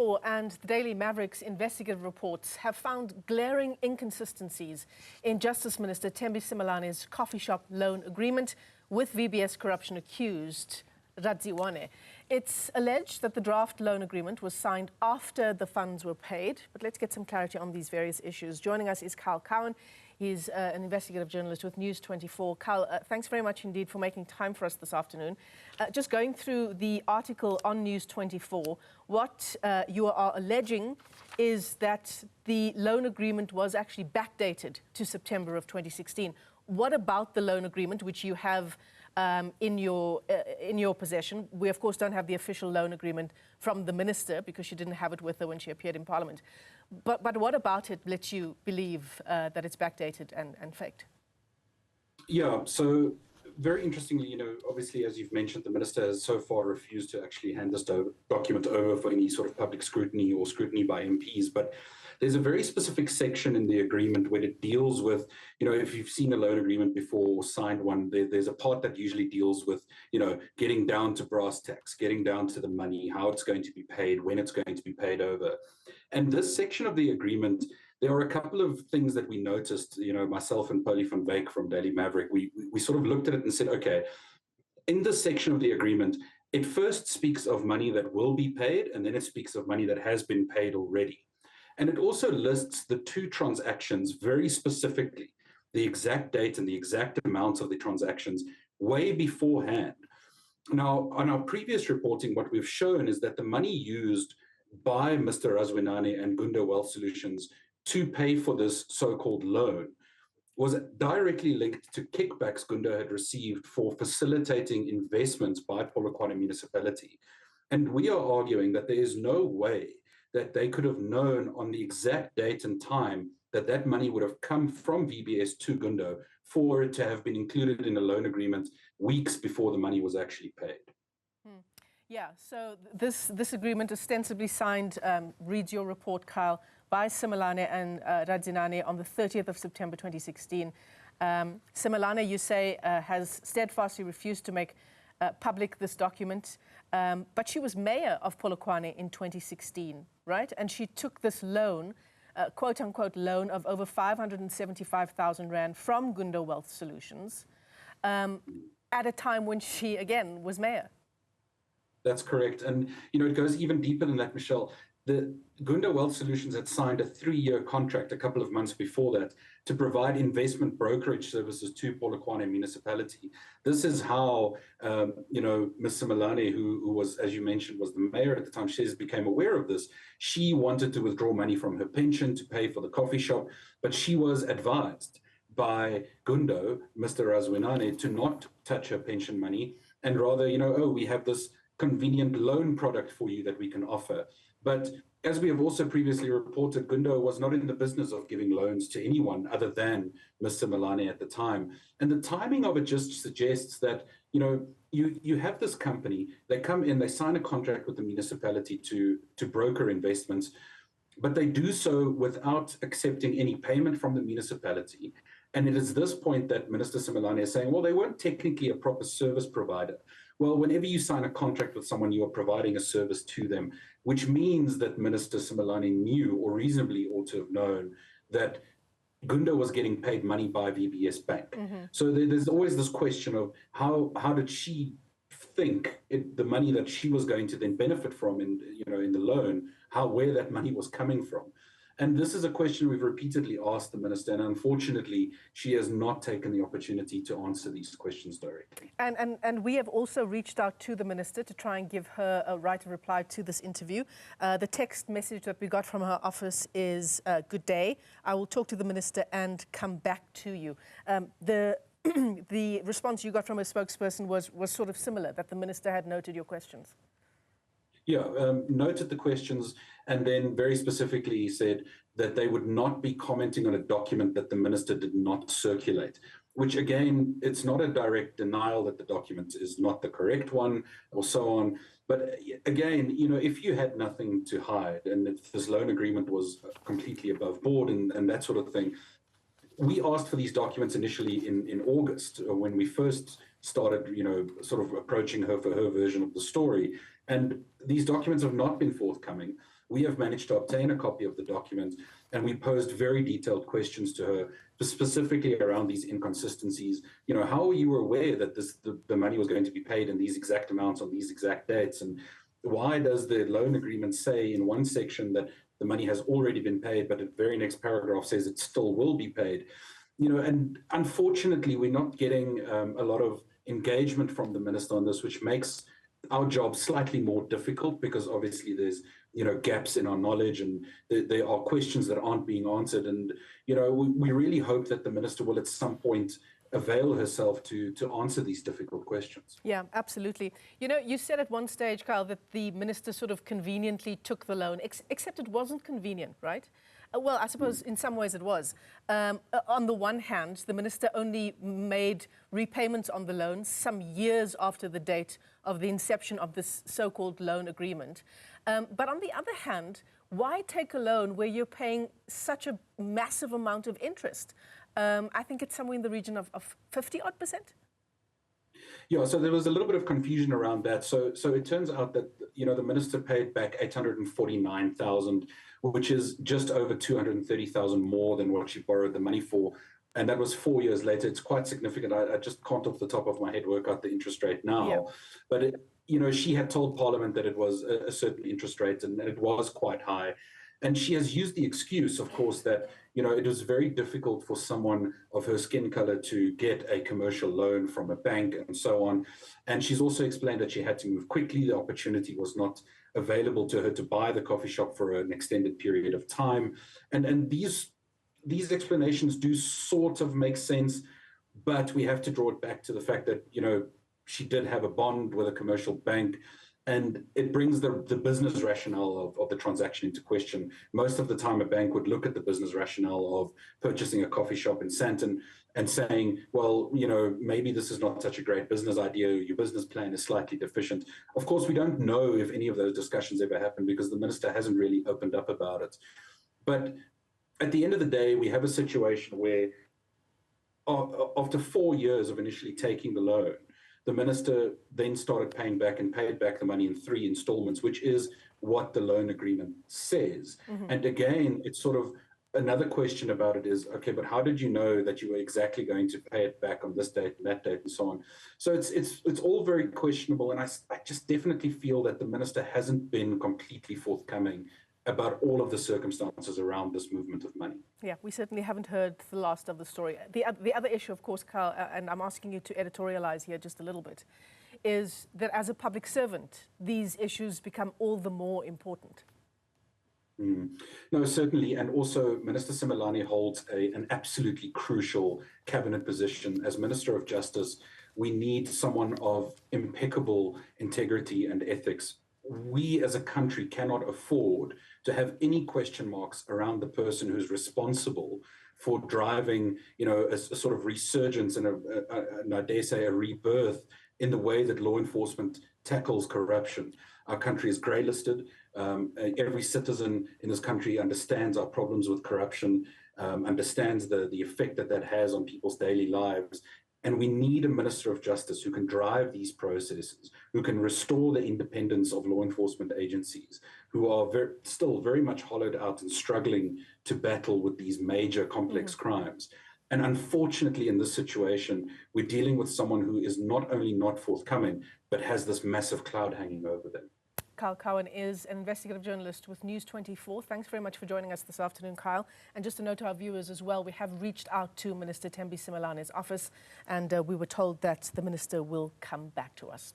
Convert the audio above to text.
News24 and the Daily Maverick's investigative reports have found glaring inconsistencies in Justice Minister Thembi Simalane's coffee shop loan agreement with VBS-Corruption accused Razwinane. It's alleged that the draft loan agreement was signed after the funds were paid, but let's get some clarity on these various issues. Joining us is Kyle Cowan. He's an investigative journalist with News24. Kyle, thanks very much indeed for making time for us this afternoon. Just going through the article on News24, what you are alleging is that the loan agreement was actually backdated to September of 2016. What about the loan agreement, which you have in your possession? We, of course, don't have the official loan agreement from the minister because she didn't have it with her when she appeared in Parliament. But what about it lets you believe that it's backdated and faked? Yeah, so very interestingly, obviously, as you've mentioned, the minister has so far refused to actually hand this document over for any sort of public scrutiny or scrutiny by MPs. But there's a very specific section in the agreement where it deals with, if you've seen a loan agreement before or signed one, there's a part that usually deals with, getting down to brass tacks, getting down to the money, how it's going to be paid, when it's going to be paid over. And this section of the agreement, there are a couple of things that we noticed, myself and Polly van Wyk from Daily Maverick, we sort of looked at it and said, okay, in this section of the agreement, it first speaks of money that will be paid, and then it speaks of money that has been paid already. And it also lists the two transactions very specifically, the exact date and the exact amounts of the transactions way beforehand. Now, on our previous reporting, what we've shown is that the money used by Mr. Razwinane and Gundo Wealth Solutions to pay for this so-called loan was directly linked to kickbacks Gundo had received for facilitating investments by Polokwane municipality. And we are arguing that there is no way that they could have known on the exact date and time that that money would have come from VBS to Gundo for it to have been included in a loan agreement weeks before the money was actually paid. Yeah, so this agreement ostensibly signed, reads your report, Kyle, by Simelane and Razwinane on the 30th of September 2016. Simelane, you say, has steadfastly refused to make public this document, but she was mayor of Polokwane in 2016, right? And she took this loan, quote-unquote loan of over 575,000 Rand from Gundo Wealth Solutions at a time when she, again, was mayor. That's correct. And, it goes even deeper than that, Michelle. The Gundo Wealth Solutions had signed a 3-year contract a couple of months before that to provide investment brokerage services to Polokwane municipality. This is how, Ms. Simelane, who was, as you mentioned, was the mayor at the time, she became aware of this. She wanted to withdraw money from her pension to pay for the coffee shop, but she was advised by Gundo, Mr. Razwinane, to not touch her pension money and rather, we have this convenient loan product for you that we can offer. But as we have also previously reported, Gundo was not in the business of giving loans to anyone other than Ms. Simelane at the time. And the timing of it just suggests that, you have this company, they come in, they sign a contract with the municipality to broker investments, but they do so without accepting any payment from the municipality. And it is this point that Minister Simelane is saying, well, they weren't technically a proper service provider. Well, whenever you sign a contract with someone, you are providing a service to them, which means that Minister Simelane knew or reasonably ought to have known that Gundo was getting paid money by VBS Bank. So there's always this question of how did she think the money that she was going to then benefit from in the loan, where that money was coming from. And this is a question we've repeatedly asked the minister, and unfortunately, she has not taken the opportunity to answer these questions directly. And we have also reached out to the minister to try and give her a right of reply to this interview. The text message that we got from her office is, good day. I will talk to the minister and come back to you. The response you got from a spokesperson was sort of similar, that the minister had noted your questions. Yeah, noted the questions and then very specifically said that they would not be commenting on a document that the minister did not circulate, which again, it's not a direct denial that the document is not the correct one or so on. But again, if you had nothing to hide and if this loan agreement was completely above board and that sort of thing, we asked for these documents initially in August when we first started, sort of approaching her for her version of the story. And these documents have not been forthcoming. we have managed to obtain a copy of the document, and we posed very detailed questions to her, specifically around these inconsistencies. You know, how were you aware that the money was going to be paid in these exact amounts on these exact dates? And why does the loan agreement say in one section that the money has already been paid, but the very next paragraph says it still will be paid? You know, and unfortunately, we're not getting a lot of engagement from the minister on this, which makes our job slightly more difficult, because obviously there's, you know, gaps in our knowledge, and there are questions that aren't being answered. And, you know, we really hope that the minister will at some point avail herself to answer these difficult questions. Yeah, absolutely. You know, you said at one stage, Kyle, that the minister sort of conveniently took the loan, except it wasn't convenient, right? Well, I suppose in some ways it was. On the one hand, the minister only made repayments on the loans some years after the date of the inception of this so-called loan agreement. But on the other hand, why take a loan where you're paying such a massive amount of interest? I think it's somewhere in the region of 50-odd%. Yeah, so there was a little bit of confusion around that. So it turns out that, you know, the minister paid back 849,000, which is just over 230,000 more than what she borrowed the money for. And that was 4 years later. It's quite significant. I just can't off the top of my head work out the interest rate now. Yeah. But, you know, she had told Parliament that it was a certain interest rate, and it was quite high. And she has used the excuse, of course, that, you know, it was very difficult for someone of her skin color to get a commercial loan from a bank and so on. And she's also explained that she had to move quickly. The opportunity was not available to her to buy the coffee shop for an extended period of time. And these explanations do sort of make sense, but we have to draw it back to the fact that, you know, she did have a bond with a commercial bank. And it brings the business rationale of the transaction into question. Most of the time, a bank would look at the business rationale of purchasing a coffee shop in Sandton and saying, well, you know, maybe this is not such a great business idea. Your business plan is slightly deficient. Of course, we don't know if any of those discussions ever happened, because the minister hasn't really opened up about it. But at the end of the day, we have a situation where after 4 years of initially taking the loan, the minister then started paying back and paid back the money in 3 installments, which is what the loan agreement says. Mm-hmm. And again, it's sort of another question about it is, okay, but how did you know that you were exactly going to pay it back on this date and that date and so on? So it's all very questionable. And I just definitely feel that the minister hasn't been completely forthcoming about all of the circumstances around this movement of money. Yeah, we certainly haven't heard the last of the story. The other issue, of course, Kyle, and I'm asking you to editorialize here just a little bit, is that as a public servant, these issues become all the more important. No, certainly. And also, Minister Simelane holds an absolutely crucial cabinet position. As Minister of Justice, we need someone of impeccable integrity and ethics. We as a country cannot afford to have any question marks around the person who's responsible for driving, you know, a sort of resurgence and I dare say a rebirth in the way that law enforcement tackles corruption. Our country is grey listed. Every citizen in this country understands our problems with corruption, understands the effect that has on people's daily lives. And we need a Minister of Justice who can drive these processes, who can restore the independence of law enforcement agencies, who are still very much hollowed out and struggling to battle with these major complex crimes. And unfortunately, in this situation, we're dealing with someone who is not only not forthcoming, but has this massive cloud hanging over them. Kyle Cowan is an investigative journalist with News24. Thanks very much for joining us this afternoon, Kyle. And just a note to our viewers as well, we have reached out to Minister Thembi Simelane's office, and we were told that the minister will come back to us.